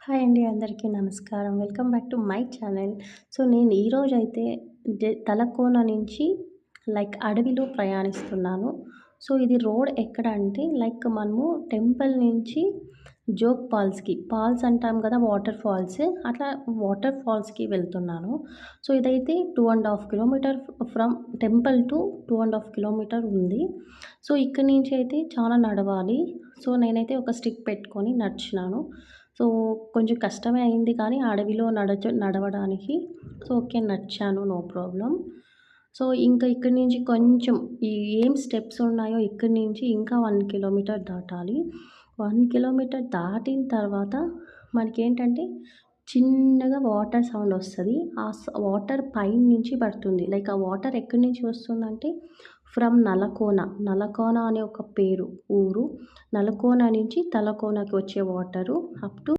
Hi అండి. అందరికీ నమస్కారం. Welcome back to my channel. So, నేను ఈరోజైతే తలకోన నుంచి అడవిలో ప్రయాణిస్తున్నాను. సో, ఇది రోడ్ ఎక్కడ అంటే మనము టెంపుల్ నుంచి జోగ్ ఫాల్స్ అంటాం కదా! Waterfalls. అట్లా వాటర్ ఫాల్స్‌కి వెళ్తున్నాను. సో, ఇదైతే 2½ kilometer from temple to 2½ kilometer ఉంది. సో, ఇక్కడి నుంచి అయితే చాలా నడవాలి. సో, నేనైతే ఒక స్టిక్ పెట్టుకొని నడిచినాను. సో, కొంచెం కష్టమే అయింది కానీ అడవిలో నడవడానికి. సో, ఓకే నడిచాను. No problem. సో, ఇంకా ఇక్కడి నుంచి కొంచెం ఏం స్టెప్స్ ఉన్నాయో ఇక్కడి నుంచి ఇంకా 1 కిలోమీటర్ దాటాలి. 1 కిలోమీటర్ దాటిన తర్వాత మనకేంటంటే చిన్నగా వాటర్ సౌండ్ వస్తది. వాటర్ పైనుంచి పడుతుంది. ఆ వాటర్ ఎక్కడి నుంచి వస్తుందంటే ఫ్రమ్ నలకోన. నలకోన అనే ఒక పేరు ఊరు. నలకోన నుంచి తలకోనకి వచ్చే వాటరు అప్ టు